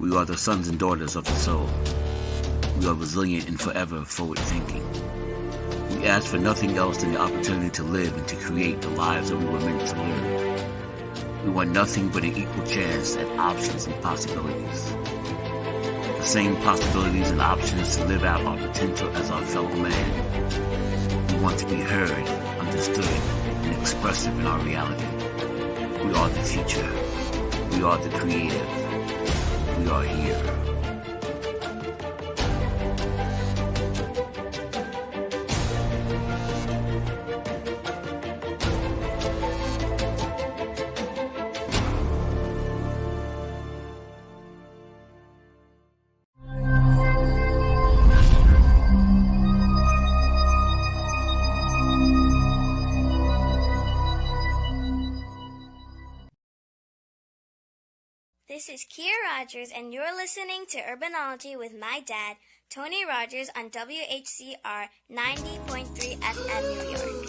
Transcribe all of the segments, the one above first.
We are the sons and daughters of the soul. We are resilient and forever forward-thinking. We ask for nothing else than the opportunity to live and to create the lives that we were meant to live. We want nothing but an equal chance at options and possibilities. The same possibilities and options to live out our potential as our fellow man. We want to be heard, understood, and expressive in our reality. We are the future. We are the creative. We are here. This is Kia Rogers, and you're listening to Urbanology with my dad, Tony Rogers, on WHCR 90.3 FM New York.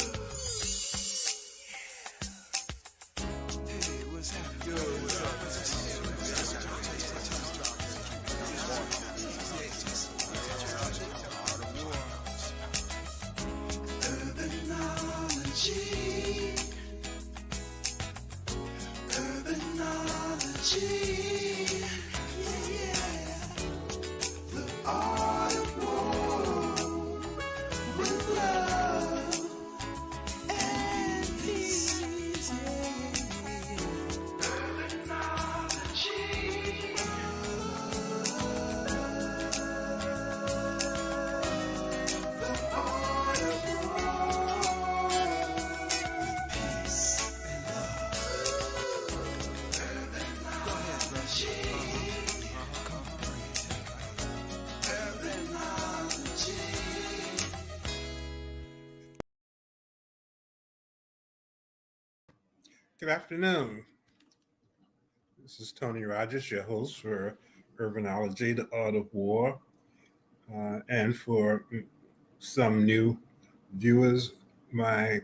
Good afternoon. This is Tony Rogers, your host for Urbanology, The Art of War. And for some new viewers, my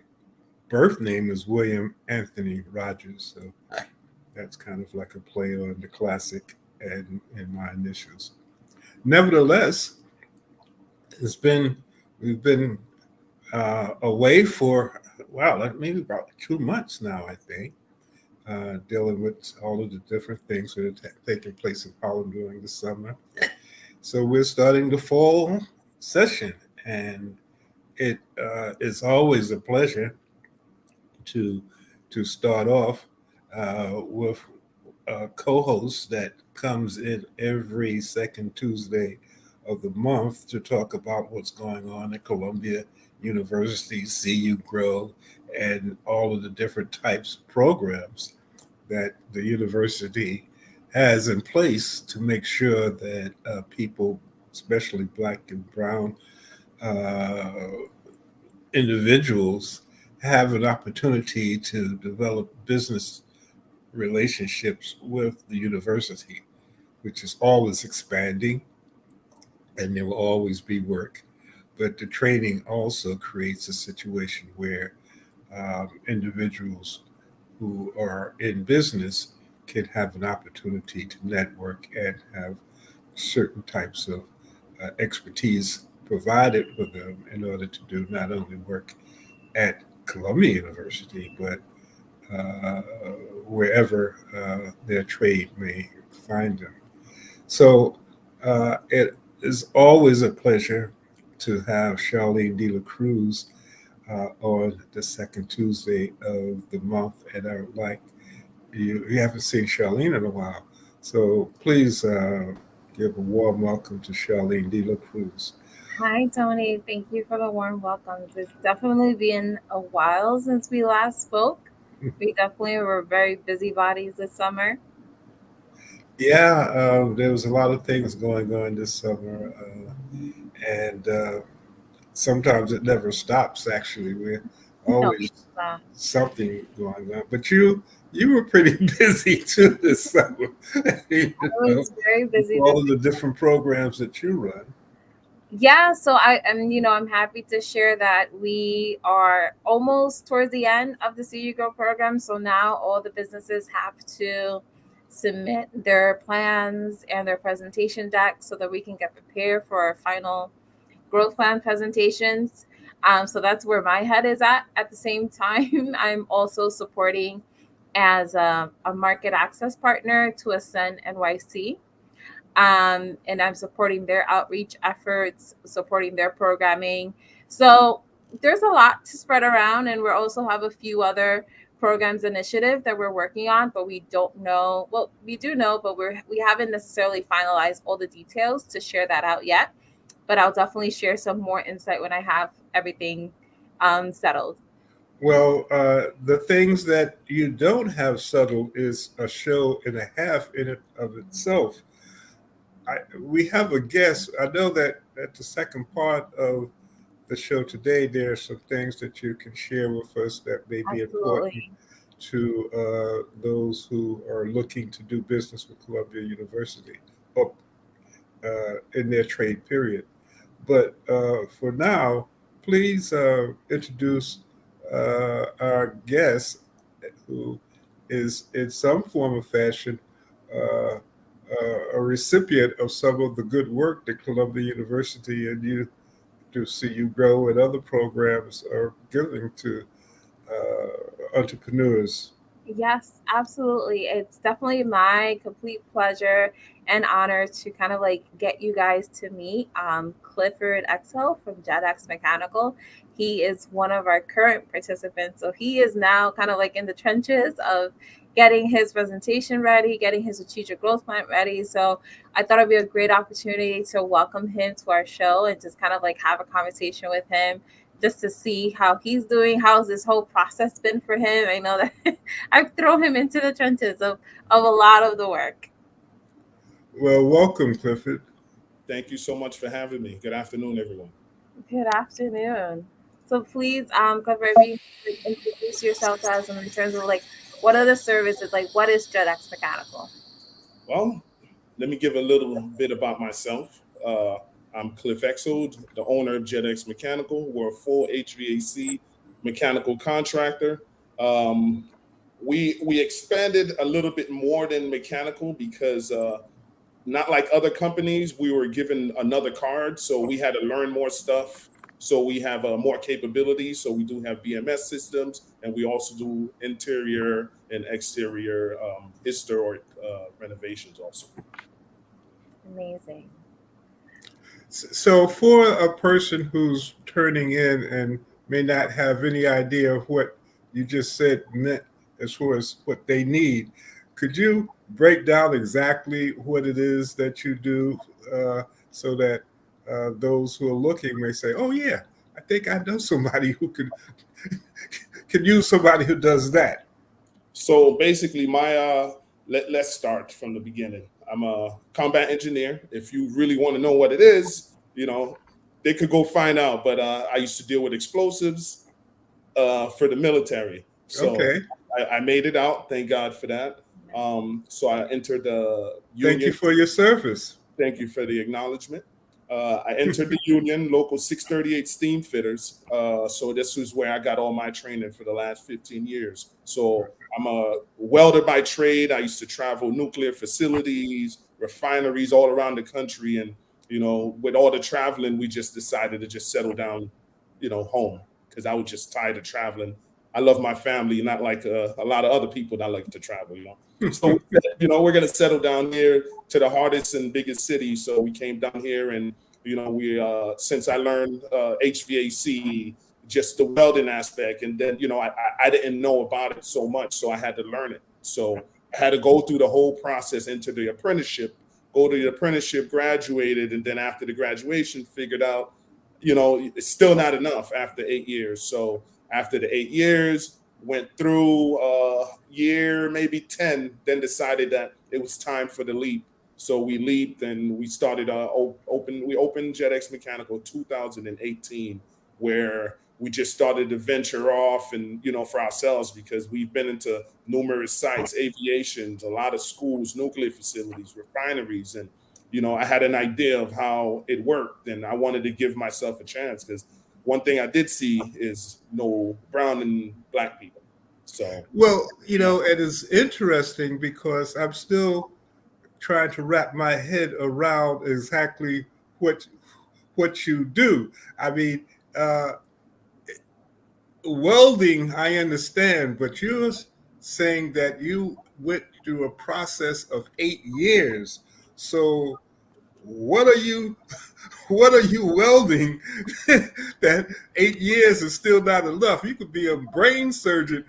birth name is William Anthony Rogers. So that's kind of like a play on the classic and my initials. Nevertheless, we've been away for, maybe about 2 months now, I think. Dealing with all of the different things that are taking place in Harlem during the summer. So we're starting the fall session, and it is always a pleasure to start off with a co-host that comes in every second Tuesday of the month to talk about what's going on at Columbia University, see you grow, and all of the different types of programs that the university has in place to make sure that people, especially Black and Brown individuals, have an opportunity to develop business relationships with the university, which is always expanding, and there will always be work. But the training also creates a situation where individuals who are in business can have an opportunity to network and have certain types of expertise provided for them in order to do not only work at Columbia University, but uh, wherever their trade may find them. So it is always a pleasure to have Charlene De La Cruz on the second Tuesday of the month, and I would like you haven't seen Charlene in a while, so please give a warm welcome to Charlene De La Cruz. Hi, Tony. Thank you for the warm welcome. It's definitely been a while since we last spoke. We definitely were very busy bodies this summer. Yeah, there was a lot of things going on this summer, and sometimes it never stops. Actually, we're No, always it's, uh, something going on. But you were pretty busy too this summer, you I know, was very with busy all this. of the different programs that you run. Yeah, so I'm happy to share that we are almost towards the end of the CU Grow program. So now all the businesses have to submit their plans and their presentation deck so that we can get prepared for our final growth plan presentations. So that's where my head is at. At the same time, I'm also supporting as a market access partner to Ascend NYC. And I'm supporting their outreach efforts, supporting their programming. So there's a lot to spread around, and we also have a few other programs initiative that we're working on, but we don't know. Well, we do know, but we haven't necessarily finalized all the details to share that out yet. But I'll definitely share some more insight when I have everything settled. Well, the things that you don't have settled is a show and a half in it of itself. We have a guest. I know that at the second part of the show today, there are some things that you can share with us that may be important Absolutely. to those who are looking to do business with Columbia University or, in their trade period. But for now, please introduce our guest who is in some form or fashion a recipient of some of the good work that Columbia University and you to see you grow and other programs are giving to entrepreneurs. Yes, absolutely. It's definitely my complete pleasure and honor to kind of like get you guys to meet Clifford Exel from JetX Mechanical. He is one of our current participants. So he is now kind of like in the trenches of getting his presentation ready, getting his strategic growth plan ready. So I thought it'd be a great opportunity to welcome him to our show and just kind of like have a conversation with him just to see how he's doing. How's this whole process been for him? I know that I've thrown him into the trenches of a lot of the work. Well, welcome, Clifford. Thank you so much for having me. Good afternoon, everyone. Good afternoon. So please, Clifford, if you could introduce yourself as in terms of like what are the services, like what is JetX Mechanical? Well, let me give a little bit about myself. I'm Cliff Exold, the owner of JetX Mechanical. We're a full HVAC mechanical contractor. Um, we expanded a little bit more than mechanical because not like other companies, we were given another card, so we had to learn more stuff. So we have more capabilities. So we do have BMS systems, and we also do interior and exterior historic renovations also. Amazing. So, for a person who's turning in and may not have any idea of what you just said meant as far as what they need, could you break down exactly what it is that you do so that those who are looking may say, "Oh yeah, I think I know somebody who could use somebody who does that." So basically, let's start from the beginning. I'm a combat engineer. If you really want to know what it is, they could go find out. But I used to deal with explosives for the military. So Okay, I made it out. Thank God for that. So I entered the thank you union. for your service. Thank you for the acknowledgement. I entered the union, local 638 steam fitters. So this was where I got all my training for the last 15 years. So I'm a welder by trade. I used to travel nuclear facilities, refineries all around the country. And, with all the traveling, we just decided to just settle down, home because I was just tired of traveling. I love my family, not like a lot of other people that like to travel. So, we're going to settle down here to the hardest and biggest city. So we came down here and, we, since I learned HVAC, just the welding aspect. And then, I didn't know about it so much. So I had to learn it. So I had to go through the whole process into the apprenticeship, go to the apprenticeship, graduated. And then after the graduation, figured out, it's still not enough after 8 years. So after the 8 years, went through year maybe 10, then decided that it was time for the leap. So we leaped and we started we opened JetX Mechanical 2018, where we just started to venture off and for ourselves, because we've been into numerous sites, aviations, a lot of schools, nuclear facilities, refineries. And I had an idea of how it worked, and I wanted to give myself a chance, because one thing I did see is no brown and black people. So Well, it is interesting because I'm still trying to wrap my head around exactly what what you do. I mean, uh, welding, I understand, but you're saying that you went through a process of 8 years. So, what are you what are you welding that 8 years is still not enough? You could be a brain surgeon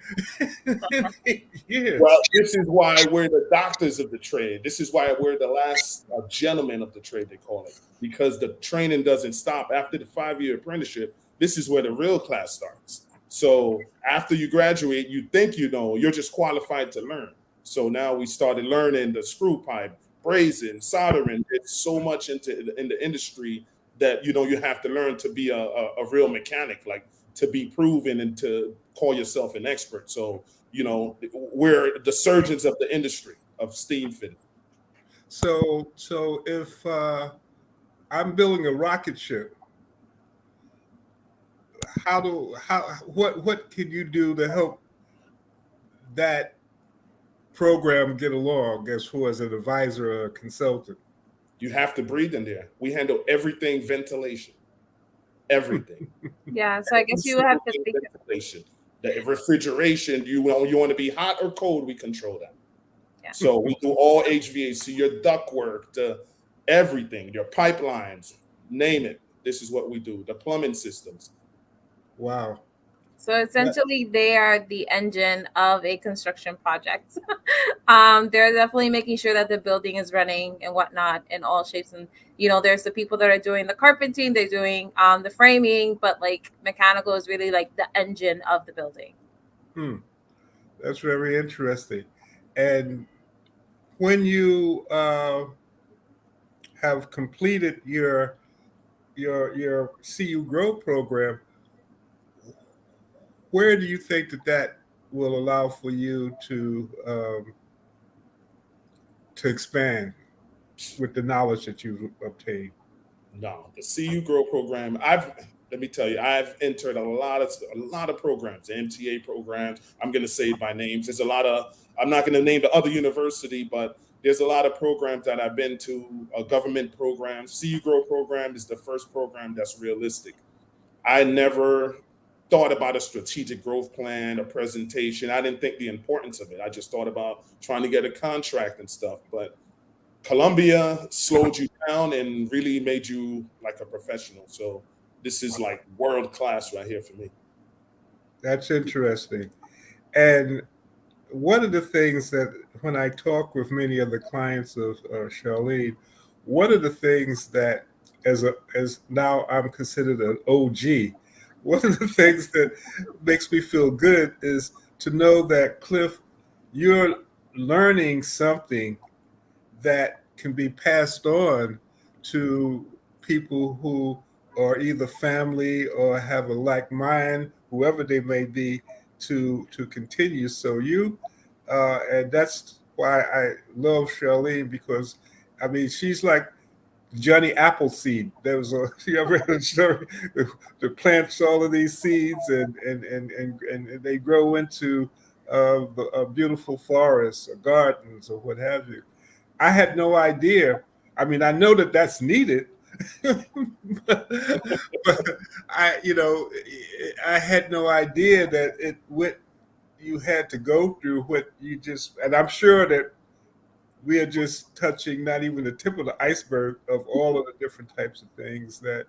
in 8 years. well, this is why we're the doctors of the trade. This is why we're the last gentlemen of the trade, they call it, because the training doesn't stop after the 5 year apprenticeship. This is where the real class starts. So after you graduate, you think you know, you're just qualified to learn. So now we started learning the screw pipe, brazing, soldering. It's so much in the industry that you have to learn to be a real mechanic, like to be proven and to call yourself an expert. So we're the surgeons of the industry of steam fitting. So if I'm building a rocket ship, how what can you do to help that program get along as far as an advisor or a consultant? You have to breathe in there. We handle everything ventilation, everything. Yeah, so I Every guess you have single to thing think. ventilation. The refrigeration, you want to be hot or cold, we control that. Yeah. So we do all HVAC, your duct work, everything, your pipelines, name it. This is what we do. The plumbing systems. Wow. So essentially, they are the engine of a construction project. They're definitely making sure that the building is running and whatnot in all shapes. And there's the people that are doing the carpenting, they're doing the framing, but like mechanical is really like the engine of the building. Hmm. That's very interesting. And when you have completed your CU Grow program, where do you think that will allow for you to expand with the knowledge that you've obtained? No, the CU Grow program. Let me tell you, I've entered a lot of programs, the MTA programs. I'm going to say it by names. There's a lot of. I'm not going to name the other university, but there's a lot of programs that I've been to. Government programs. CU Grow program is the first program that's realistic. I never thought about a strategic growth plan, a presentation. I didn't think the importance of it. I just thought about trying to get a contract and stuff. But Columbia slowed you down and really made you like a professional. So this is like world class right here for me. That's interesting. And one of the things that when I talk with many of the clients of Charlene, one of the things that as now I'm considered an OG, one of the things that makes me feel good is to know that Cliff, you're learning something that can be passed on to people who are either family or have a like mind, whoever they may be, to continue. So and that's why I love Charlene because, I mean, she's like Johnny Appleseed. There was a you ever heard a story that plants all of these seeds and they grow into beautiful forests or gardens or what have you. I had no idea. I mean, I know that that's needed, but I had no idea that what you had to go through, what you just, and I'm sure that we are just touching not even the tip of the iceberg of all of the different types of things that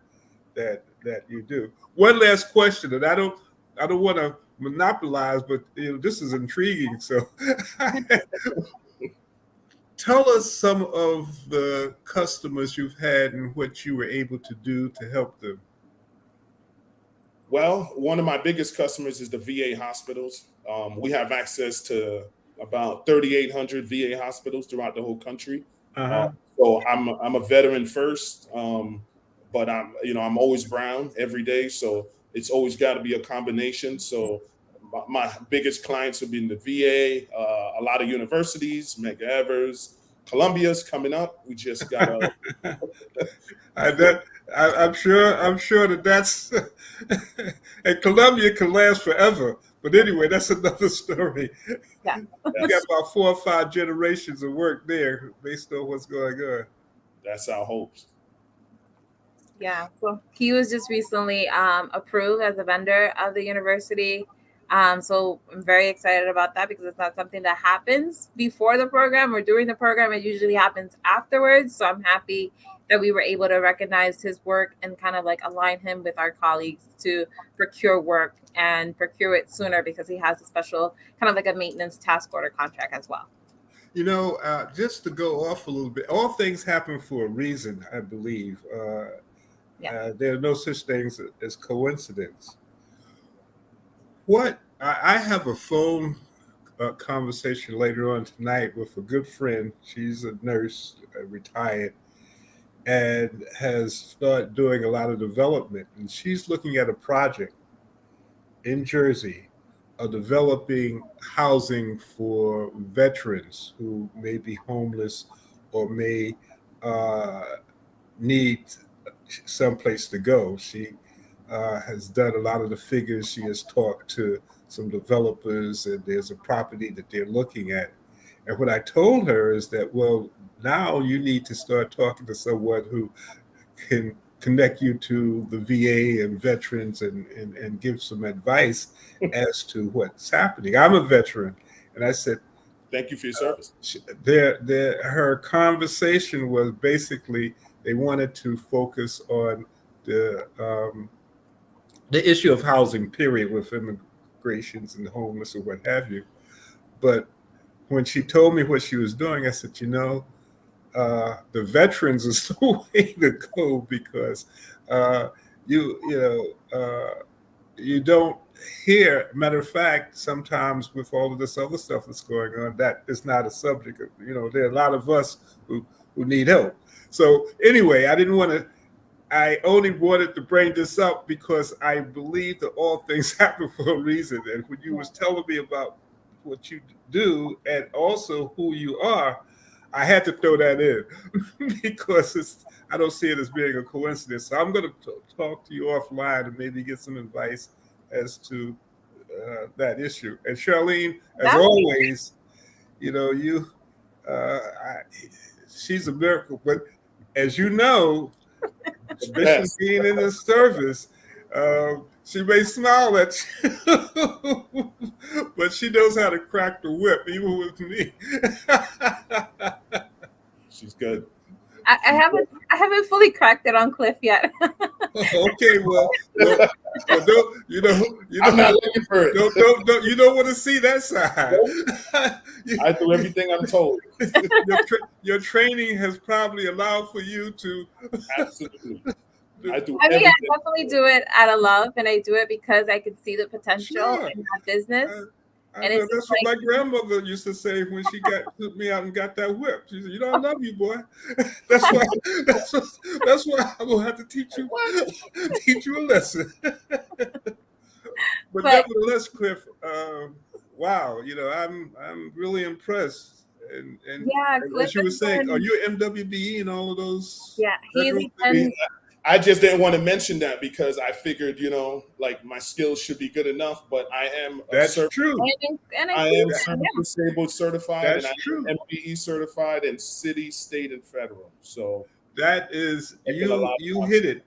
you do. One last question, and I don't want to monopolize, but this is intriguing. So tell us some of the customers you've had and what you were able to do to help them. Well, one of my biggest customers is the VA hospitals. We have access to about 3,800 VA hospitals throughout the whole country. Uh, Uh-huh. so I'm a veteran first, but I'm always brown every day, so it's always got to be a combination. So my biggest clients would be in the VA, a lot of universities, Medgar Evers, Columbia's coming up. We just got a I'm sure that that's and Colombia can last forever. But anyway, that's another story. Yeah. You got about 4 or 5 generations of work there based on what's going on. that's our hopes. Yeah, so he was just recently approved as a vendor of the university. So I'm very excited about that because it's not something that happens before the program or during the program. It usually happens afterwards. So I'm happy that we were able to recognize his work and kind of like align him with our colleagues to procure work and procure it sooner because he has a special kind of like a maintenance task order contract as well. Just to go off a little bit, all things happen for a reason, I believe. There are no such things as coincidence. I have a phone conversation later on tonight with a good friend. She's a nurse, retired, and has started doing a lot of development. And she's looking at a project in Jersey of developing housing for veterans who may be homeless or may need someplace to go. She has done a lot of the figures. She has talked to some developers, and there's a property that they're looking at. And what I told her is that, well, now you need to start talking to someone who can connect you to the VA and veterans and give some advice as to what's happening. I'm a veteran. And I said, thank you for your service. Her conversation was basically they wanted to focus on the issue of housing, period, with immigrations and homeless or what have you. But when she told me what she was doing, I said, the veterans is the way to go because you don't hear. Matter of fact, sometimes with all of this other stuff that's going on, that is not a subject. There are a lot of us who need help. So anyway, I only wanted to bring this up because I believe that all things happen for a reason. And when you was telling me about what you do and also who you are, I had to throw that in because I don't see it as being a coincidence. So I'm going to talk to you offline and maybe get some advice as to that issue. And Charlene, as always, she's a miracle. But as you know, especially being in the service, she may smile at you, but she knows how to crack the whip, even with me. She's good. I haven't fully cracked it on Cliff yet. Okay, well, I'm not looking for it. You don't want to see that side. I do everything I'm told. Your training has probably allowed for you to. Absolutely. I definitely do it out of love, and I do it because I can see the potential in that business. That's what my grandmother used to say when she took me out and got that whip. She said, I love you, boy. That's why I'm gonna have to teach you a lesson. But nevertheless, Cliff, wow, I'm really impressed. And as you were saying, are you MWBE and all of those? Yeah, I just didn't want to mention that because I figured, like my skills should be good enough, but I am true. I am disabled certified, That's and true. I am MBE certified in city, state, and federal. So that is you hit it.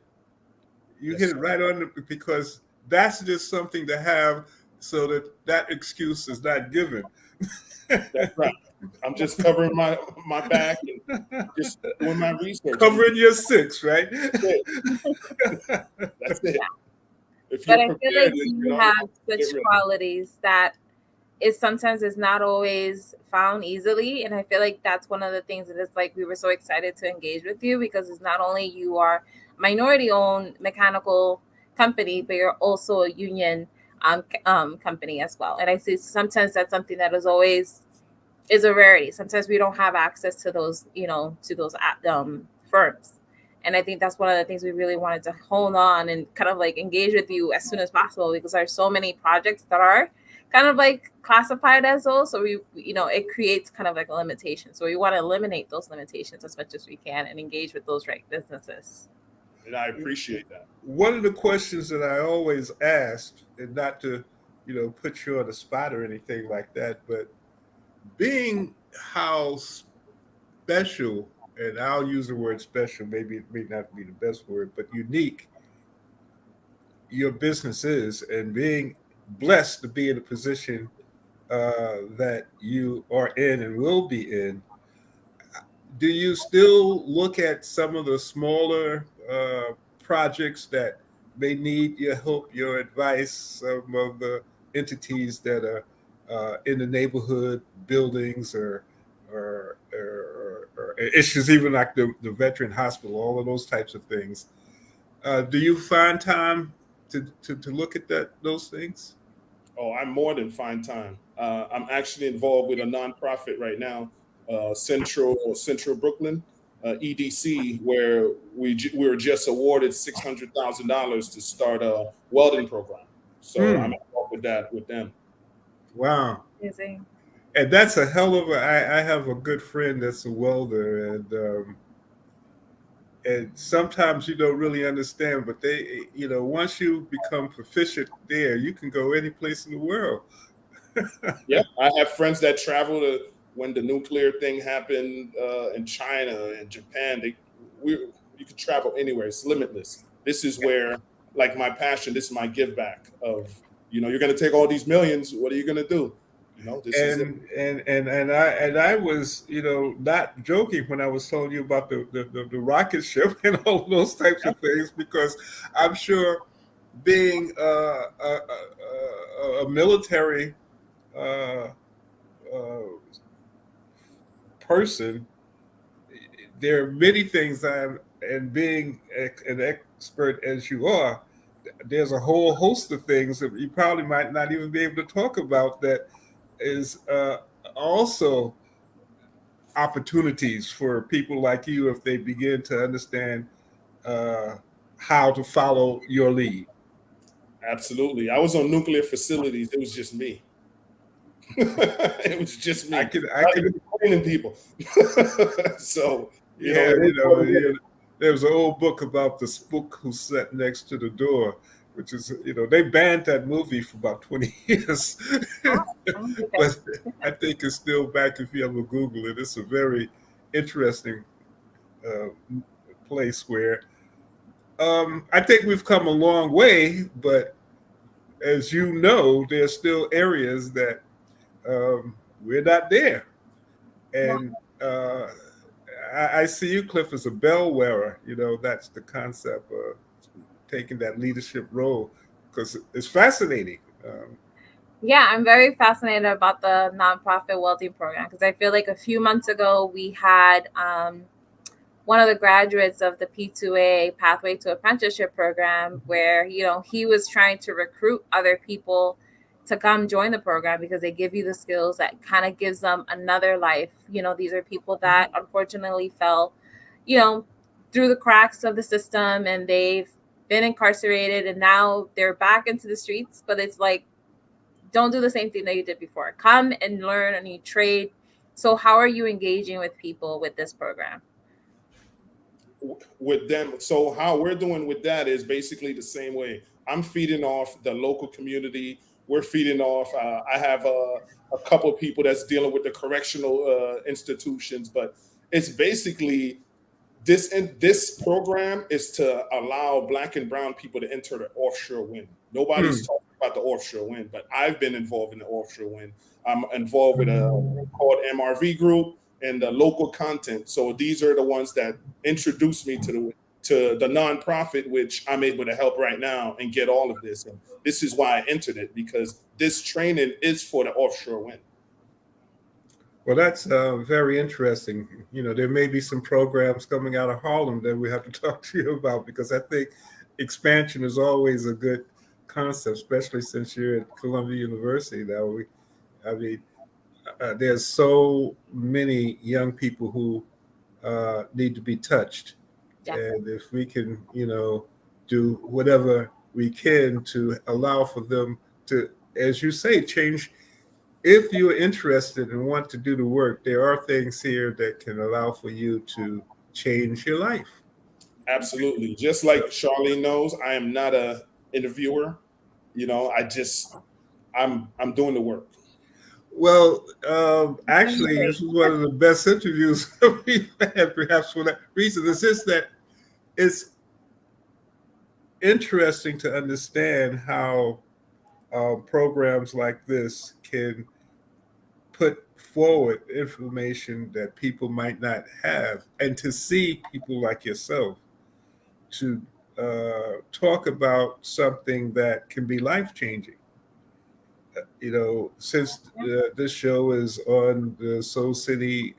You hit it right on because that's just something to have so that excuse is not given. That's right. I'm just covering my back and just doing my research. Covering your 6, right? That's it. But I feel like you have such qualities that sometimes is not always found easily. And I feel like that's one of the things that is like we were so excited to engage with you because it's not only you are minority-owned mechanical company, but you're also a union company as well. And I see sometimes that's something that is a rarity. Sometimes we don't have access to those, firms. And I think that's one of the things we really wanted to hold on and kind of like engage with you as soon as possible because there are so many projects that are kind of like classified as those. So we, it creates kind of like a limitation. So we want to eliminate those limitations as much as we can and engage with those right businesses. And I appreciate that. One of the questions that I always asked, and not to, put you on the spot or anything like that, but being how special, and I'll use the word special, maybe it may not be the best word, but unique your business is, and being blessed to be in a position that you are in and will be in, do you still look at some of the smaller projects that may need your help, your advice, some of the entities that are in the neighborhood, buildings or issues, even like the veteran hospital, all of those types of things? Do you find time to look at those things? Oh, I'm more than fine time. I'm actually involved with a nonprofit right now, Central Brooklyn, EDC, where we were just awarded $600,000 to start a welding program. So I'm Hmm. involved with that with them. Wow. Amazing. And that's a hell of a. I have a good friend that's a welder, and sometimes you don't really understand, but they, once you become proficient there, you can go any place in the world. Yeah, I have friends that travel to when the nuclear thing happened in China and Japan. You can travel anywhere. It's limitless. This is where, like my passion, this is my give back of, you're going to take all these millions. What are you going to do? This is it. And I was, not joking when I was telling you about the rocket ship and all those types Yeah, of things, because I'm sure being a military uh, uh, person, there are many things and being an expert as you are, there's a whole host of things that you probably might not even be able to talk about that is also opportunities for people like you if they begin to understand uh, how to follow your lead. absolutely. I was on nuclear facilities. It was just me. It was just I me. can, I Not can, even training people. So, yeah, it is what it is. there was an old book about the spook who sat next to the door, which is, they banned that movie for about 20 years. Oh, okay. But I think it's still back if you ever Google it. It's a very interesting uh, place where I think we've come a long way, but as you know, there's still areas that we're not there. Yeah. And I see you, Cliff, as a bellwether. That's the concept of taking that leadership role because it's fascinating. Yeah, I'm very fascinated about the nonprofit welding program because I feel like a few months ago we had one of the graduates of the P2A Pathway to Apprenticeship program where, he was trying to recruit other people to come join the program because they give you the skills that kind of gives them another life. These are people that unfortunately fell, you know, through the cracks of the system and they've been incarcerated and now they're back into the streets. But it's like, don't do the same thing that you did before. Come and learn a new trade. So how are you engaging with people with this program? With them. So how we're doing with that is basically the same way. I'm feeding off the local community. We're feeding off. I have a couple of people that's dealing with the correctional institutions, but it's basically this program is to allow Black and brown people to enter the offshore wind. Nobody's Hmm. talking about the offshore wind, but I've been involved in the offshore wind. I'm involved with a group called MRV Group and the local content. So these are the ones that introduced me to the nonprofit, which I'm able to help right now and get all of this. And this is why I entered it because this training is for the offshore wind. Well, that's very interesting. There may be some programs coming out of Harlem that we have to talk to you about because I think expansion is always a good concept, especially since you're at Columbia University. I mean, there's so many young people who need to be touched, and Definitely. if we can, do whatever we can to allow for them to as you say, change. If you're interested and want to do the work, there are things here that can allow for you to change your life. Absolutely. Just like Charlene knows, I am not a interviewer. You know, I'm doing the work. Well, actually, this is one of the best interviews we've had, perhaps for that reason. It's just that it's interesting to understand how programs like this can put forward information that people might not have, and to see people like yourself to talk about something that can be life changing. Since this show is on the Soul City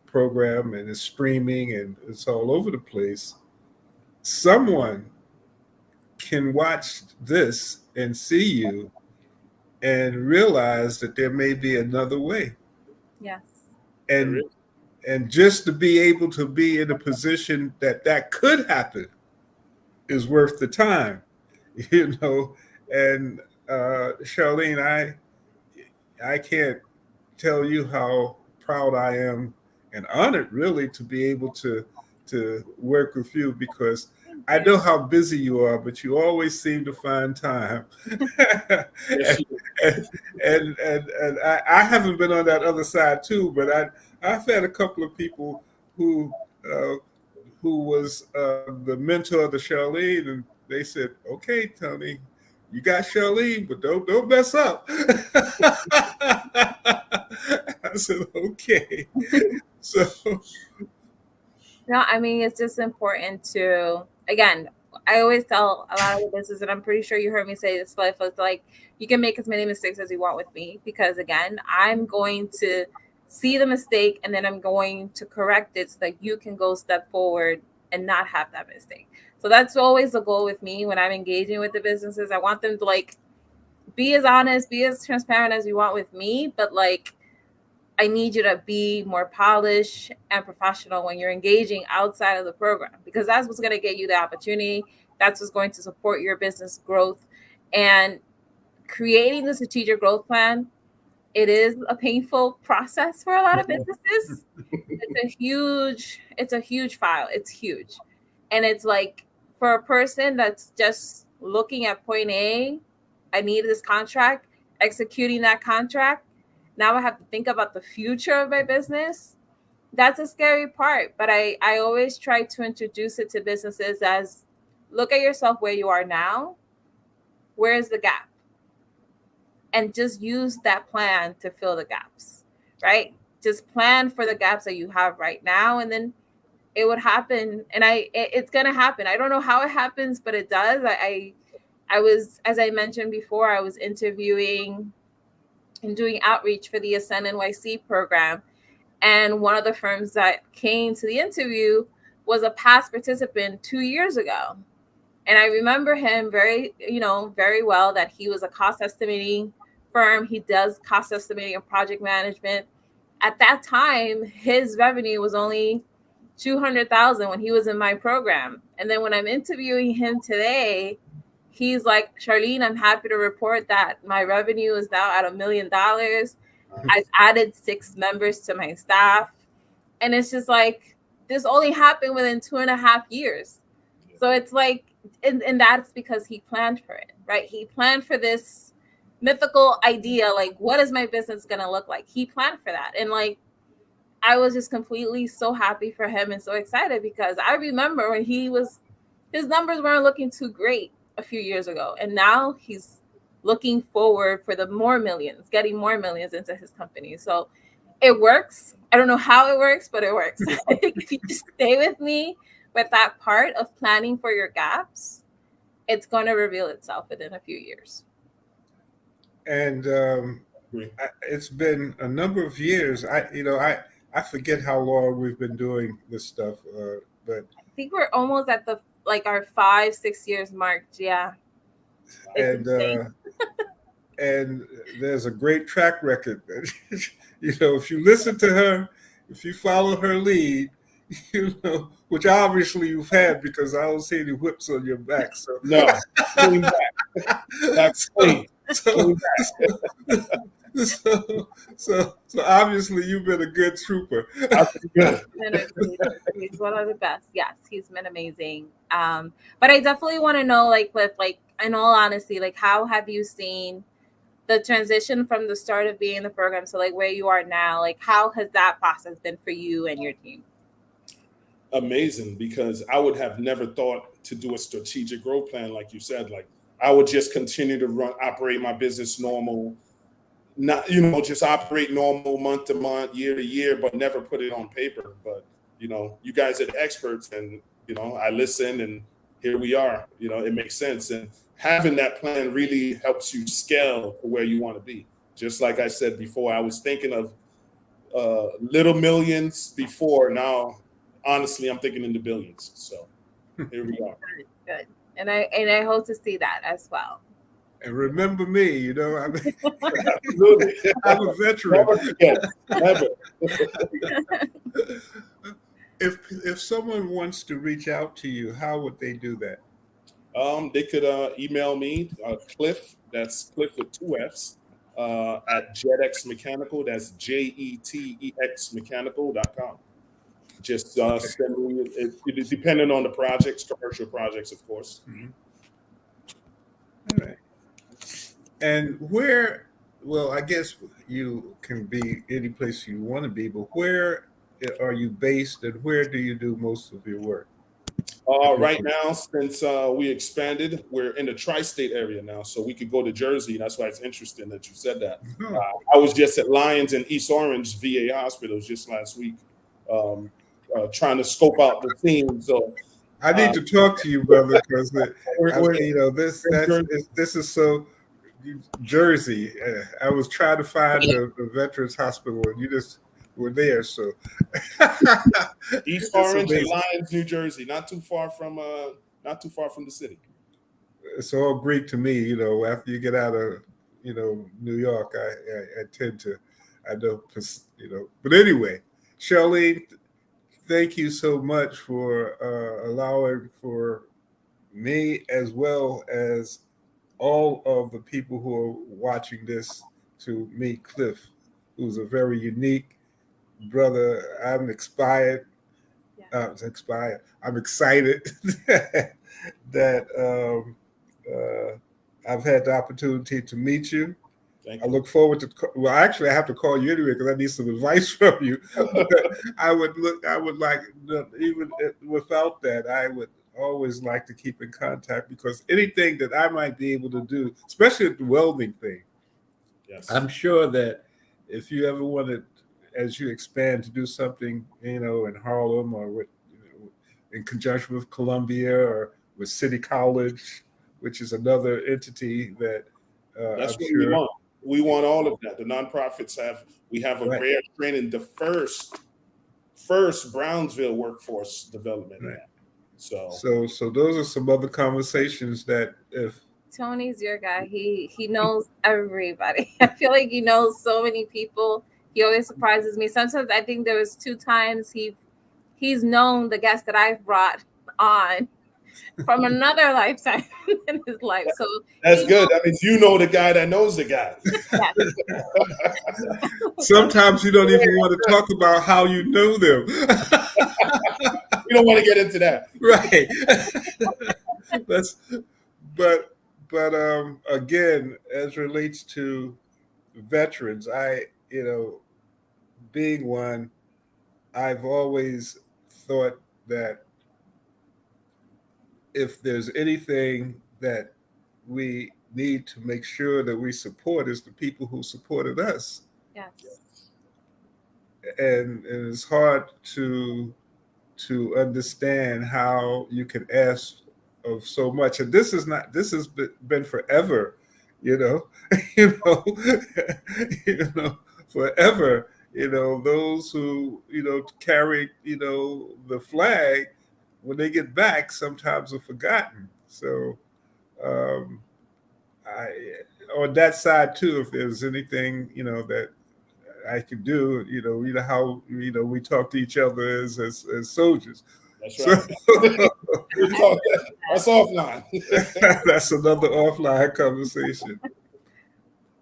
program and it's streaming and it's all over the place, someone can watch this and see you and realize that there may be another way. Yes. There And is. and just to be able to be in a position that that could happen is worth the time, you know. And Charlene, I can't tell you how proud I am and honored, really, to be able to work with you, because Thank I you. know how busy you are, but you always seem to find time. Yes, and, you and I haven't been on that other side too, but I've had a couple of people who uh, who was the mentor of the Charlene, and they said, "Okay, Tony, you got Charlene, but don't mess up." I said, "Okay." So, No, I mean, it's just important to, again, I always tell a lot of the business, and I'm pretty sure you heard me say this, but it's like, you can make as many mistakes as you want with me, because again, I'm going to see the mistake and then I'm going to correct it so that you can go step forward and not have that mistake. So that's always the goal with me when I'm engaging with the businesses. I want them to like be as honest, be as transparent as you want with me, but like, I need you to be more polished and professional when you're engaging outside of the program, because that's what's going to get you the opportunity. That's what's going to support your business growth. And creating the strategic growth plan, it is a painful process for a lot of businesses. It's a huge file. It's huge. And it's like, for a person that's just looking at point A, I need this contract, executing that contract. Now I have to think about the future of my business. That's a scary part. But I always try to introduce it to businesses as, look at yourself where you are now. Where's the gap? And just use that plan to fill the gaps, right? Just plan for the gaps that you have right now, and then it would happen. And it's gonna happen. I don't know how it happens, but it does. I was, as I mentioned before, I was interviewing and doing outreach for the Ascend NYC program, and one of the firms that came to the interview was a past participant 2 years ago. And I remember him very well, that he was a cost estimating firm. He does cost estimating and project management. At that time, his revenue was only 200,000 when he was in my program. And then when I'm interviewing him today, he's like, Charlene, I'm happy to report that my revenue is now at $1 million. I've added 6 members to my staff. And it's just like, this only happened within 2.5 years. So it's like, and that's because he planned for it, right? He planned for this mythical idea, like, what is my business going to look like? He planned for that. And like, I was just completely so happy for him and so excited, because I remember when his numbers weren't looking too great a few years ago. And now he's looking forward for getting more millions into his company. So it works. I don't know how it works, but it works. I think if you just stay with me with that part of planning for your gaps, it's going to reveal itself within a few years. and it's been a number of years. I forget how long we've been doing this stuff, but I think we're almost at our 5-6 years mark. Yeah. It's and insane. and there's a great track record. If you listen to her, if you follow her lead, which obviously you've had, because I don't see any whips on your back. So, No, clean back. Back so, clean. So, so obviously you've been a good trooper. I've been good. He's one of the best. Yes, he's been amazing. But I definitely want to know, like, with like, in all honesty, like, how have you seen the transition from the start of being in the program to like where you are now? Like, how has that process been for you and your team? Amazing, because I would have never thought to do a strategic growth plan like you said. Like I would just continue to operate my business normal, not just operate normal month to month, year to year, but never put it on paper. But you guys are the experts, and I listen, and here we are. It makes sense, and having that plan really helps you scale to where you want to be. Just like I said before, I was thinking of little millions before. Now honestly, I'm thinking in the billions. So here we are. Good. And I hope to see that as well. And remember me, I mean, Absolutely. I'm a veteran. Never forget. Never. If someone wants to reach out to you, how would they do that? They could email me, Cliff. That's Cliff with 2 F's. At JetX Mechanical. That's JETEX Mechanical.com. Just send me it, depending on the projects, commercial projects, of course. Mm-hmm. All right. And where? Well, I guess you can be any place you want to be, but where are you based, and where do you do most of your work? Right now, since we expanded, we're in the tri-state area now, so we could go to Jersey. That's why it's interesting that you said that. I was just at Lyons and East Orange VA hospitals just last week, trying to scope out the scene. So I need to talk to you, brother, because this is so Jersey. I was trying to find the Veterans Hospital, and you just were there. So East Orange and Lyons, New Jersey, not too far from the city. It's all Greek to me. After you get out of New York, I tend to, I know, But anyway, Charlene, thank you so much for allowing for me, as well as all of the people who are watching this, to meet Cliff, who's a very unique brother. I'm excited. I'm excited that I've had the opportunity to meet you. I look forward to. Well, actually, I have to call you anyway because I need some advice from you. I would like, even without that, I would always like to keep in contact, because anything that I might be able to do, especially the welding thing. Yes. I'm sure that if you ever wanted, as you expand, to do something, in Harlem, or in conjunction with Columbia, or with City College, which is another entity that that's I'm what sure we want. We want all of that. The nonprofits we have a rare training, the first Brownsville workforce development. Right. So those are some other conversations that if Tony's your guy. He knows everybody. I feel like he knows so many people. He always surprises me. Sometimes I think there was 2 times he's known the guests that I've brought on from another lifetime in his life. So that's good. That means the guy that knows the guy. Sometimes you don't even want to talk about how you know them. We don't want to get into that. Right. But again, as relates to veterans, being one, I've always thought that if there's anything that we need to make sure that we support, is the people who supported us. Yes. And it's hard to understand how you can ask of so much. And this has been forever, forever, those who, carried, the flag, when they get back, sometimes are forgotten. So on that side too, if there's anything, that I could do, how, we talk to each other as soldiers. That's right. That's offline. That's another offline conversation.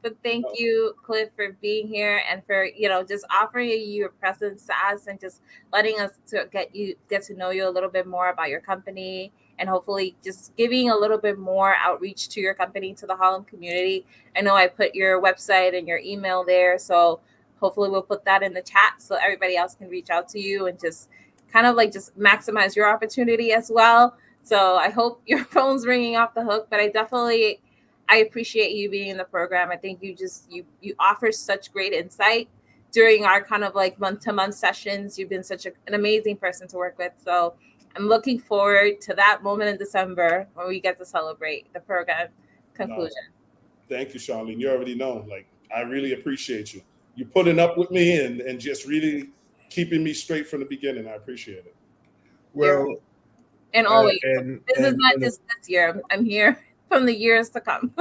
But thank you, Cliff, for being here and for just offering your presence to us and just letting us to get to know you a little bit more about your company and hopefully just giving a little bit more outreach to your company to the Harlem community. I know I put your website and your email there, so hopefully we'll put that in the chat so everybody else can reach out to you and just kind of like just maximize your opportunity as well. So I hope your phone's ringing off the hook, but I appreciate you being in the program. I think you offer such great insight during our kind of like month-to-month sessions. You've been such an amazing person to work with. So I'm looking forward to that moment in December when we get to celebrate the program conclusion. No, thank you, Charlene. You already know, like, I really appreciate you. You putting up with me and just really keeping me straight from the beginning. I appreciate it. Well, and always, and this is not just this year. I'm here from the years to come.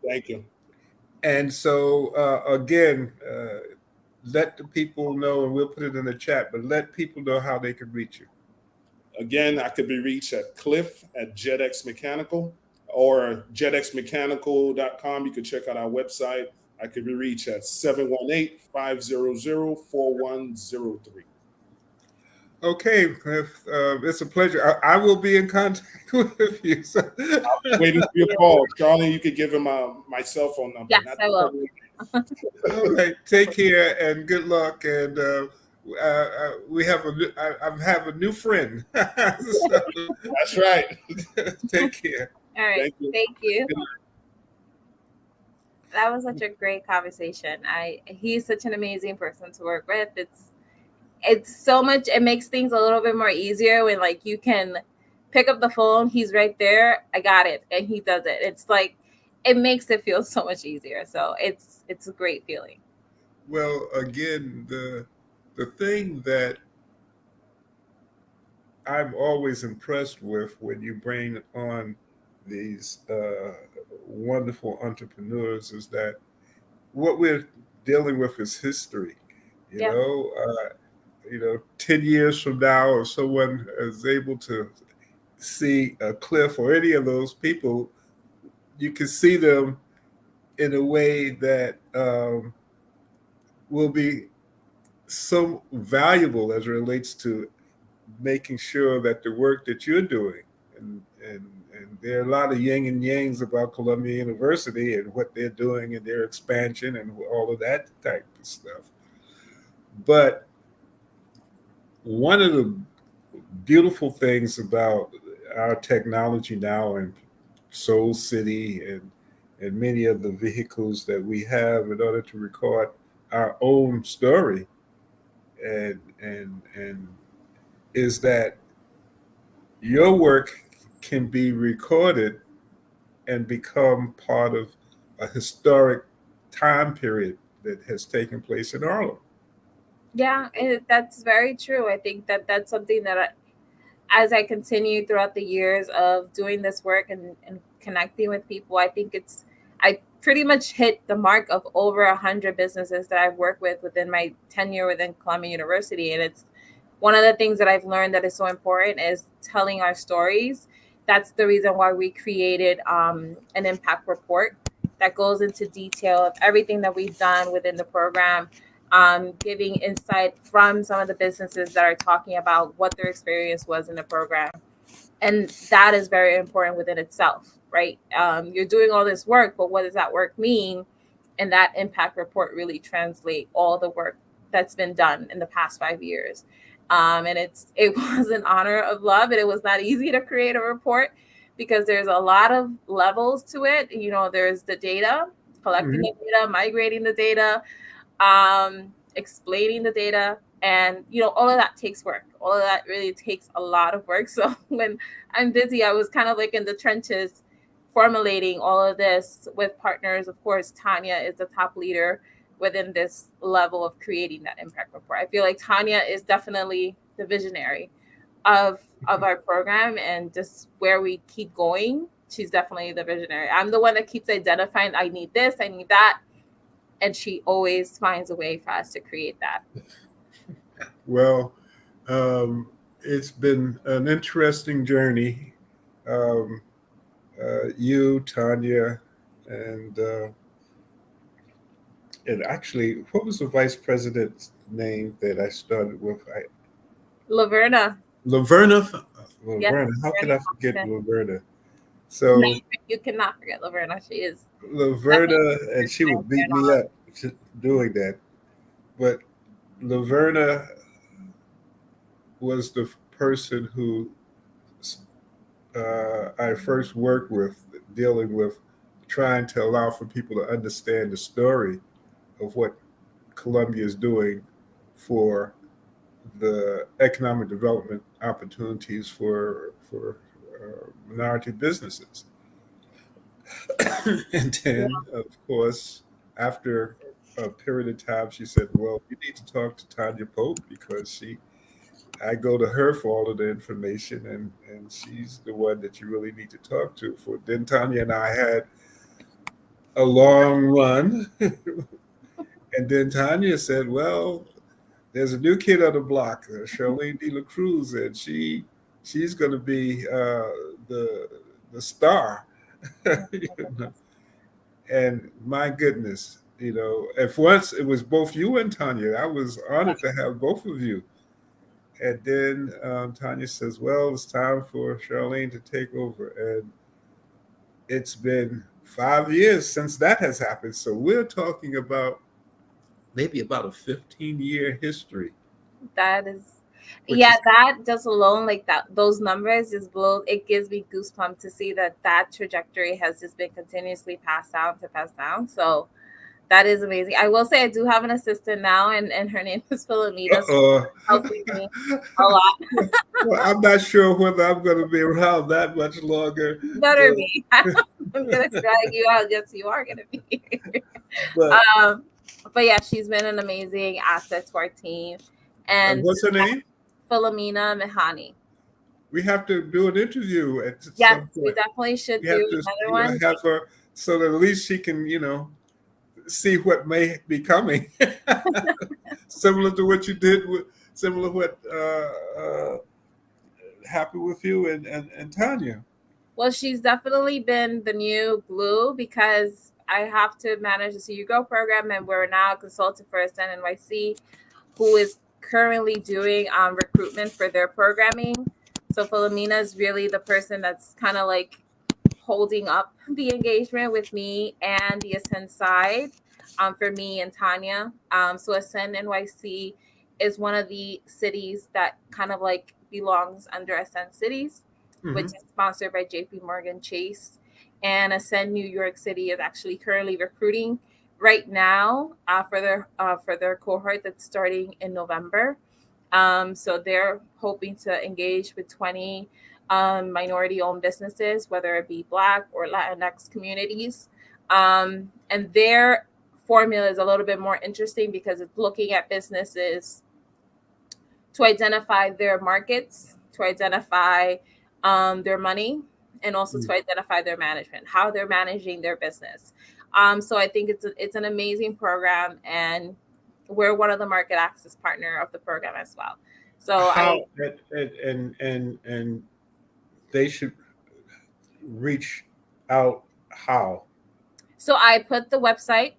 Thank you. And so again, let the people know, and we'll put it in the chat, but let people know how they can reach you. Again, I could be reached at Cliff at JetX Mechanical or jetxmechanical.com. You can check out our website. I could be reached at 718-500-4103. Okay, Cliff, it's a pleasure. I will be in contact with you. So. I'll be waiting for your call. Charlie, you could give him my cell phone number. Yes, I will. All right, take care and good luck. And we have I have a new friend. So, that's right. Take care. All right, thank you. That was such a great conversation. He's such an amazing person to work with. It's so much, it makes things a little bit more easier when like you can pick up the phone, he's right there, I got it, and he does it. It's like it makes it feel so much easier. So it's a great feeling. Well, again, the thing that I'm always impressed with when you bring on these wonderful entrepreneurs is that what we're dealing with is history. You know, 10 years from now, if someone is able to see a Cliff or any of those people, you can see them in a way that will be so valuable as it relates to making sure that the work that you're doing, and there are a lot of yin and yangs about Columbia University and what they're doing and their expansion and all of that type of stuff. But one of the beautiful things about our technology now in Soul City and many of the vehicles that we have in order to record our own story and is that your work can be recorded and become part of a historic time period that has taken place in Harlem. Yeah, that's very true. I think that's something that as I continue throughout the years of doing this work and connecting with people, I think I pretty much hit the mark of over 100 businesses that I've worked with within my tenure within Columbia University. And it's one of the things that I've learned that is so important is telling our stories. That's the reason why we created an impact report that goes into detail of everything that we've done within the program, giving insight from some of the businesses that are talking about what their experience was in the program. And that is very important within itself, right? You're doing all this work, but what does that work mean? And that impact report really translate all the work that's been done in the past 5 years. And it was an honor of love, and it was not easy to create a report because there's a lot of levels to it. You know, there's the data, collecting the data, migrating the data, explaining the data, and all of that takes work. All of that really takes a lot of work. So when I'm busy, I was kind of like in the trenches formulating all of this with partners. Of course, Tanya is the top leader within this level of creating that impact report. I feel like Tanya is definitely the visionary of our program and just where we keep going. She's definitely the visionary. I'm the one that keeps identifying, I need this, I need that. And she always finds a way for us to create that. Well, it's been an interesting journey. You, Tanya, and And actually, what was the vice president's name that I started with? Laverna. Laverna. Yes, Laverna. How could Laverna I forget Thompson. Laverna? No, So you cannot forget Laverna. She is definitely Laverna, and she would beat me up doing that. But Laverna was the person who I first worked with, dealing with trying to allow for people to understand the story of what Colombia is doing for the economic development opportunities for minority businesses. And then, of course, after a period of time, she said, "Well, you need to talk to Tanya Pope because I go to her for all of the information, and she's the one that you really need to talk to." For then, Tanya and I had a long run, and then Tanya said, "Well, there's a new kid on the block, Charlene De La Cruz, and she's going to be the the star." You know? And my goodness, if once it was both you and Tanya, I was honored to have both of you. And then Tanya says, "Well, it's time for Charlene to take over." And it's been 5 years since that has happened. So we're talking about maybe about a 15-year history, that is, which yeah, is, that just alone, like that, those numbers just blow. It gives me goosebumps to see that that trajectory has just been continuously passed down to pass down. So that is amazing. I will say I do have an assistant now, and her name is Philomena. So uh-oh. helping me a lot. Well, I'm not sure whether I'm going to be around that much longer. Better To, be. I'm gonna drag you out. Yes, you are gonna be. but um, but yeah, she's been an amazing asset to our team. And what's her name? Philomena Mihani. We have to do an interview at Yes, some we point. definitely should We do have to, another one. have her so that at least she can, see what may be coming. Similar to what you did with, similar to what happened with you and Tanya. Well, she's definitely been the new glue because I have to manage the CU Go program, and we're now a consultant for Ascend NYC, who is currently doing recruitment for their programming. So Philomena is really the person that's kind of like holding up the engagement with me and the Ascend side for me and Tanya. So Ascend NYC is one of the cities that kind of like belongs under Ascend Cities, which Hmm. is sponsored by JP Morgan Chase. And Ascend New York City is actually currently recruiting right now for their cohort that's starting in November. So they're hoping to engage with 20 minority-owned businesses, whether it be Black or Latinx communities. And their formula is a little bit more interesting because it's looking at businesses to identify their markets, to identify their money, and also to identify their management, how they're managing their business. So I think it's an amazing program, and we're one of the market access partner of the program as well. So How and they should reach out how. I put the website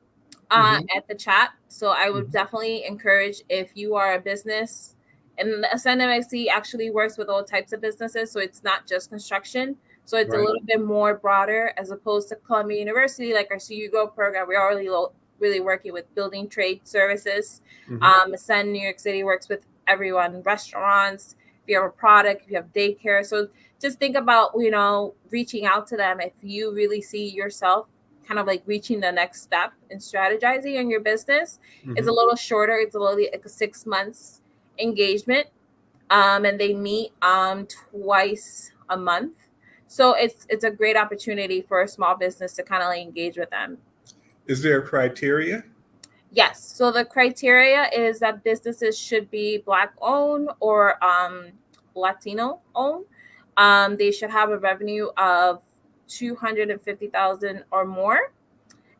Hmm. at the chat. So I would Hmm. definitely encourage, if you are a business, and Ascend MIC actually works with all types of businesses. So it's not just construction. So it's a Right. little bit more broader as opposed to Columbia University, like our CU Go program. We're already really working with building trade services. Hmm. Ascend New York City works with everyone, restaurants, if you have a product, if you have daycare. So just think about, reaching out to them if you really see yourself kind of like reaching the next step in strategizing on your business. It's a Hmm. little shorter. It's a little like a 6 months engagement. And they meet twice a month. So it's a great opportunity for a small business to kind of like engage with them. Is there a criteria? Yes. So the criteria is that businesses should be Black owned or Latino owned. They should have a revenue of 250,000 or more.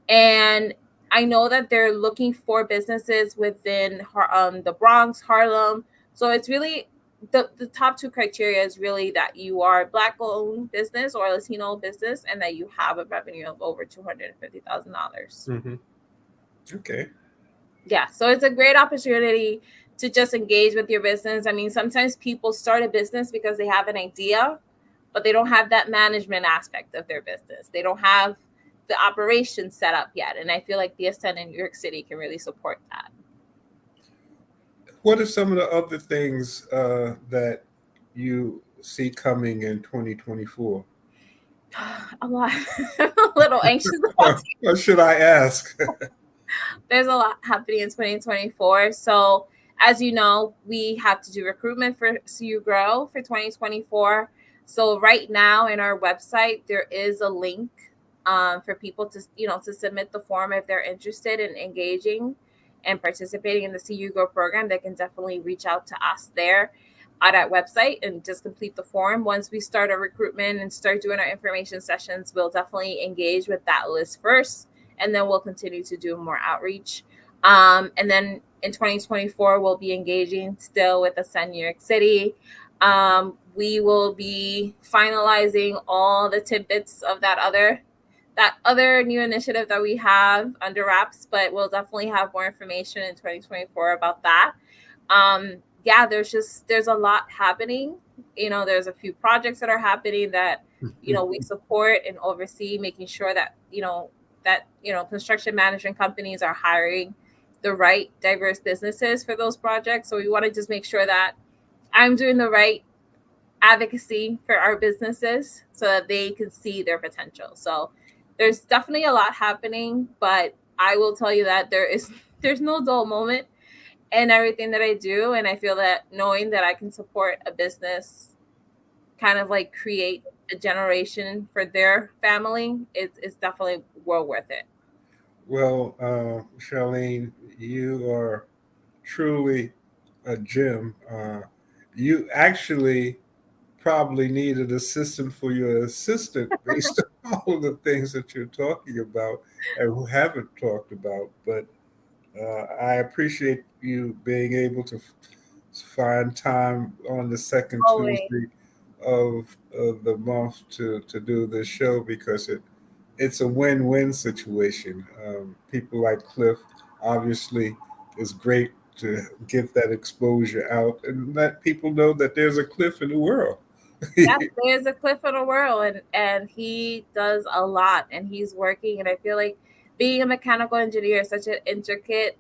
And I know that they're looking for businesses within the Bronx, Harlem. So it's really the top two criteria is really that you are Black owned business or Latino business, and that you have a revenue of over $250,000. Hmm. Okay. Yeah, so it's a great opportunity to just engage with your business. I mean, sometimes people start a business because they have an idea, but they don't have that management aspect of their business. They don't have the operation set up yet. And I feel like the Ascend in New York City can really support that. What are some of the other things that you see coming in 2024? A lot. I'm a little anxious about Or should I ask? there's a lot happening in 2024. So, as you know, we have to do recruitment for CU Grow for 2024. So, right now in our website, there is a link for people to, to submit the form if they're interested in engaging and participating in the CU Grow program. They can definitely reach out to us there at that website and just complete the form. Once we start our recruitment and start doing our information sessions, we'll definitely engage with that list first, and then we'll continue to do more outreach. And then in 2024, we'll be engaging still with Ascend New York City. We will be finalizing all the tidbits of that other new initiative that we have under wraps, but we'll definitely have more information in 2024 about that. Yeah, there's a lot happening. There's a few projects that are happening that we support and oversee, making sure that construction management companies are hiring the right diverse businesses for those projects. So we want to just make sure that I'm doing the right advocacy for our businesses so that they can see their potential. So there's definitely a lot happening, but I will tell you that there's no dull moment in everything that I do. And I feel that knowing that I can support a business kind of like create a generation for their family is definitely well worth it. Well, Charlene, you are truly a gem. You actually probably need an assistant for your assistant based on all of the things that you're talking about and who haven't talked about. But I appreciate you being able to find time on the second Always. Tuesday of the month to do this show because it's a win-win situation. People like Cliff obviously is great to give that exposure out and let people know that there's a Cliff in the world. Yes, there's a Cliff in the world, and he does a lot, and he's working. And I feel like being a mechanical engineer is such an intricate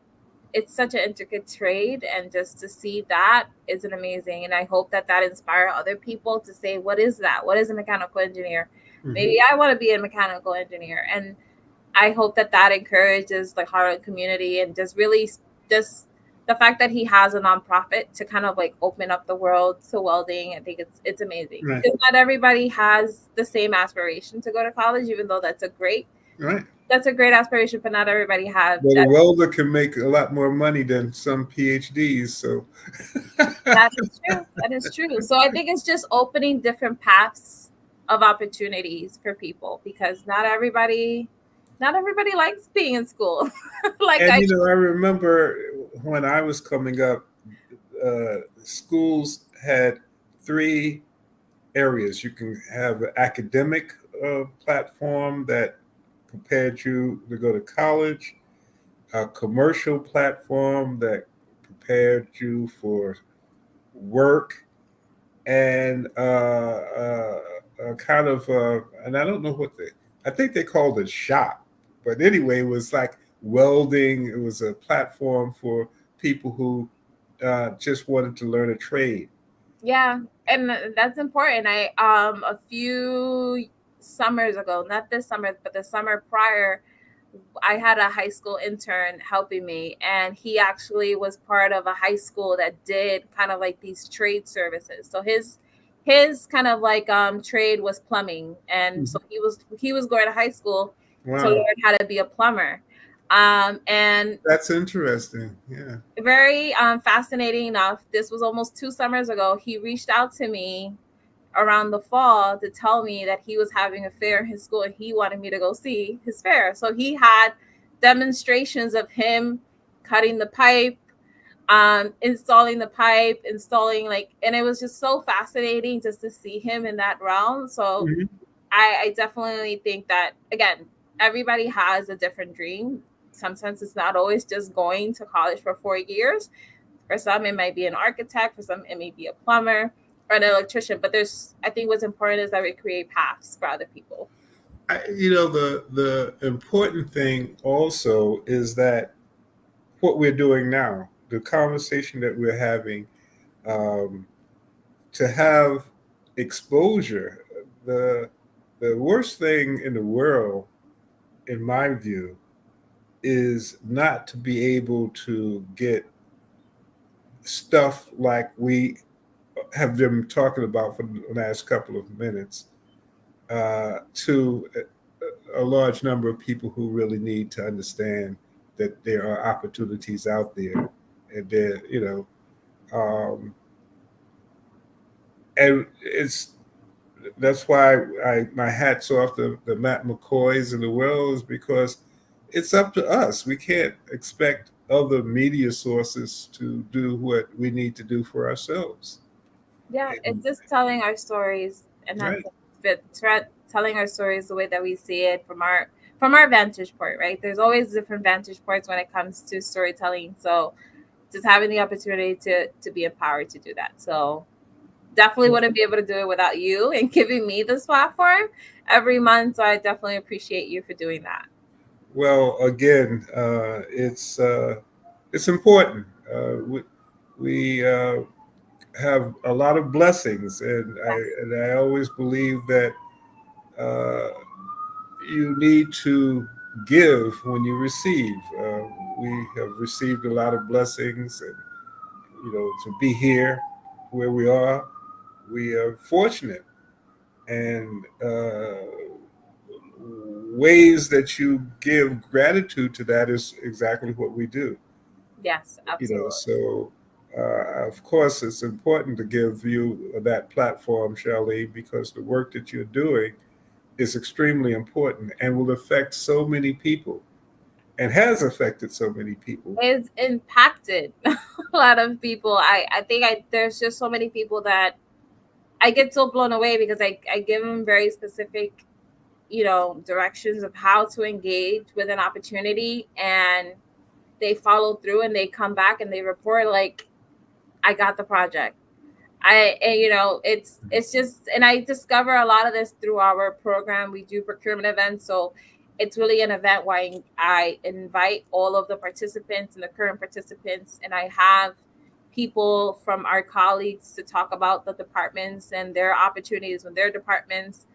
trade, and just to see that is an amazing. And I hope that inspire other people to say, what is that? What is a mechanical engineer? Mhm. Maybe I want to be a mechanical engineer. And I hope that encourages the Harlem community, and just really just the fact that he has a nonprofit to kind of like open up the world to welding. I think it's amazing Right, because not everybody has the same aspiration to go to college, even though right. that's a great aspiration, but not everybody have But a that. welder can make a lot more money than some PhDs. So, That is true. That is true. So I think it's just opening different paths of opportunities for people, because not everybody likes being in school. Like and I I remember when I was coming up, schools had three areas. You can have an academic platform that prepared you to go to college, a commercial platform that prepared you for work, and kind of, and I don't know I think they called it shop, but anyway, it was like welding. It was a platform for people who just wanted to learn a trade. Yeah, and that's important. I a few summers ago, not this summer, but the summer prior, I had a high school intern helping me, and he actually was part of a high school that did kind of like these trade services. So his kind of like trade was plumbing, and so Mhm. he was going to high school to Wow, learn how to be a plumber. And that's interesting. Yeah. very fascinating enough, this was almost 2 summers ago. He reached out to me around the fall to tell me that he was having a fair in his school and he wanted me to go see his fair. So he had demonstrations of him cutting the pipe, installing the pipe, installing and it was just so fascinating just to see him in that realm. So Mhm. I definitely think that, again, everybody has a different dream. sometimes it's not always just going to college for 4 years. For some, it might be an architect. For some, it may be a plumber or an electrician. But I think what's important is that we create paths for other people. The important thing also is that what we're doing now, the conversation that we're having, um, to have exposure. The worst thing in the world, in my view, is not to be able to get stuff like we have been talking about for the last couple of minutes to a large number of people who really need to understand that there are opportunities out there, and there, and it's that's why my hat's off the Matt McCoys in the world, is because it's up to us. We can't expect other media sources to do what we need to do for ourselves. Yeah, And, it's just telling our stories, and right. telling our stories the way that we see it from our vantage point, right? There's always different vantage points when it comes to storytelling. So just having the opportunity to be empowered to do that. So definitely wouldn't be able to do it without you and giving me this platform every month. So I definitely appreciate you for doing that. Well, again, it's important. We have a lot of blessings, and Yes. I always believe that uh, you need to give when you receive. We have received a lot of blessings, and to be here where we are, we are fortunate. And ways that you give gratitude to that is exactly what we do. Yes, absolutely. So of course it's important to give you that platform, Charlene, because the work that you're doing is extremely important and will affect so many people, and has affected so many people. It's impacted a lot of people. I think there's just so many people that I get so blown away because I give them very specific, directions of how to engage with an opportunity, and they follow through and they come back and they report like, I got the project. It's just, and I discover a lot of this through our program. We do procurement events, so it's really an event where I invite all of the participants and the current participants, and I have people from our colleagues to talk about the departments and their opportunities with their departments.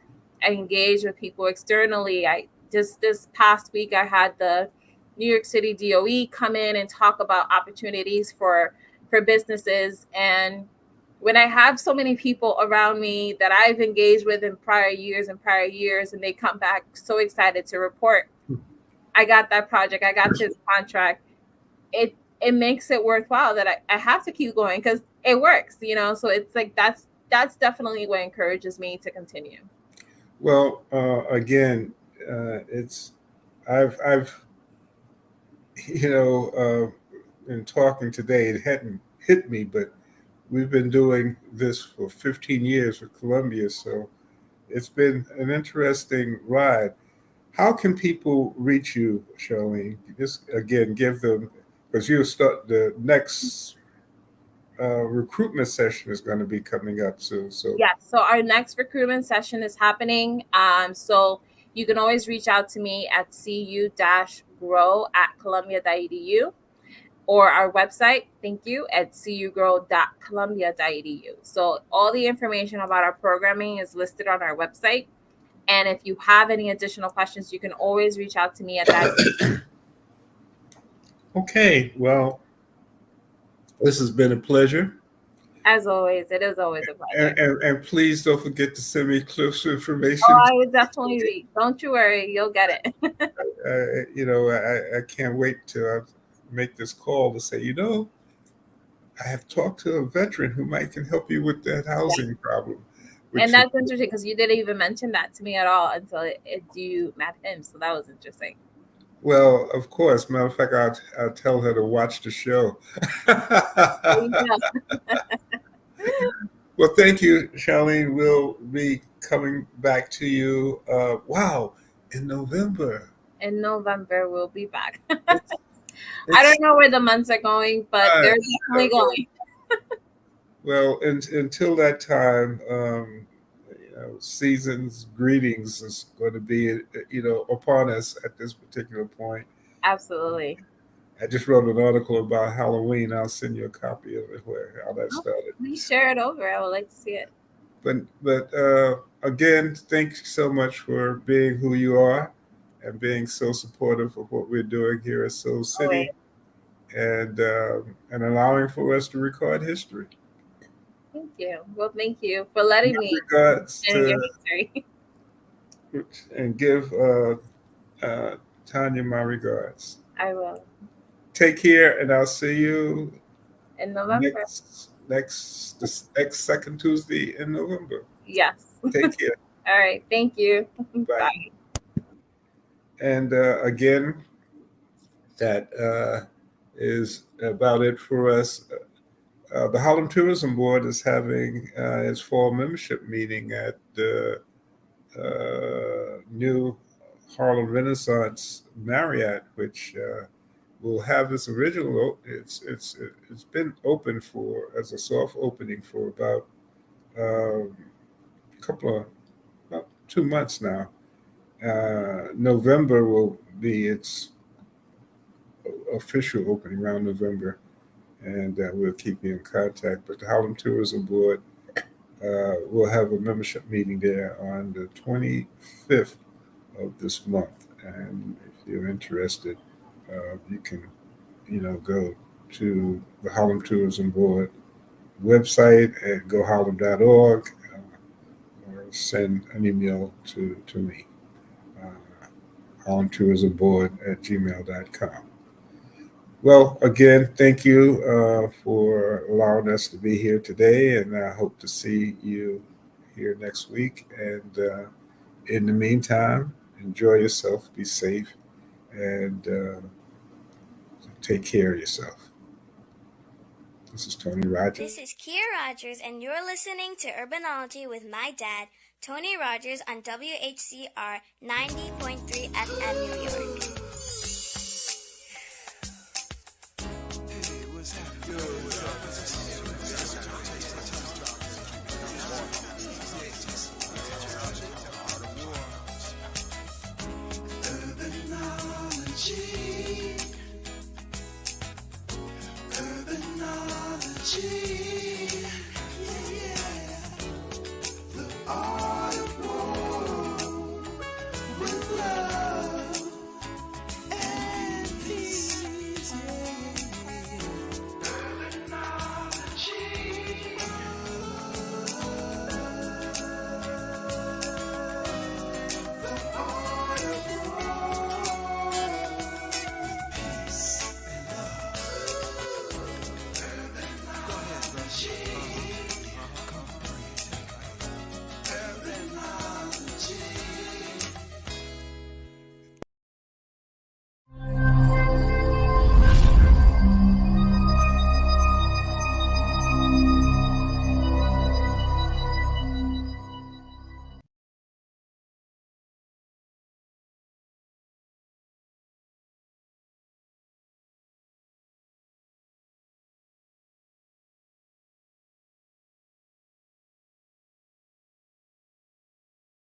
I engage with people externally. I just this past week I had the New York City DOE come in and talk about opportunities for businesses. And when I have so many people around me that I've engaged with in prior years, and they come back so excited to report, I got that project, I got this contract, it makes it worthwhile that I have to keep going because it works, So it's like that's definitely what encourages me to continue. Well, again, it's I've in talking today, it hadn't hit me, but we've been doing this for 15 years with Columbia, so it's been an interesting ride. How can people reach you, Charlene? Just again, give them, because you start the next recruitment session is going to be coming up soon. So Yes. So our next recruitment session is happening. So you can always reach out to me at cu-grow@columbia.edu, or our website, thank you, at cugrow.columbia.edu. So all the information about our programming is listed on our website. And if you have any additional questions, you can always reach out to me at that. okay, well, this has been a pleasure. As always, it is always a pleasure. And please don't forget to send me Cliff's Oh, information. I would definitely read. Don't you worry, you'll get it. I can't wait to make this call to say, I have talked to a veteran who might can help you with that housing problem. And Which, that's interesting because you didn't even mention that to me at all until you met him. So that was interesting. well, of course. Matter of fact, I'll tell her to watch the show. There you go. Well, thank you, Charlene. We'll be coming back to you. Wow, in November. In November, we'll be back. It's, I it's don't know where the months are going, but they're definitely going. well, until that time, season's greetings is going to be, upon us at this particular point. Absolutely. I just wrote an article about Halloween. I'll send you a copy of it, where how that Oh, started. please share it over. I would like to see it. But again, thanks so much for being who you are and being so supportive of what we're doing here at Soul Always. City, and allowing for us to record history. Thank you. Well, thank you for letting My me regards in your to history. and give Tanya my regards. I will. Take care, and I'll see you In November. next second Tuesday in November. Yes. Take care. All right. Thank you. Bye. And again, that is about it for us. The Harlem Tourism Board is having its fall membership meeting at the new Harlem Renaissance Marriott, which will have its original. It's been open for as a soft opening for about a couple of about 2 months now. November will be its official opening, around November, and we'll keep you in contact. But the Harlem Tourism Board will have a membership meeting there on the 25th of this month, and if you're interested, you can, go to the Harlem Tourism Board website at goharlem.org, or send an email to me, Harlem Tourism Board at gmail.com. Well, again, thank you for allowing us to be here today, and I hope to see you here next week. And in the meantime, enjoy yourself, be safe, and take care of yourself. This is Tony Rogers. This is Kia Rogers, and you're listening to Urbanology with my dad, Tony Rogers, on WHCR 90.3 FM New York. Urbanology.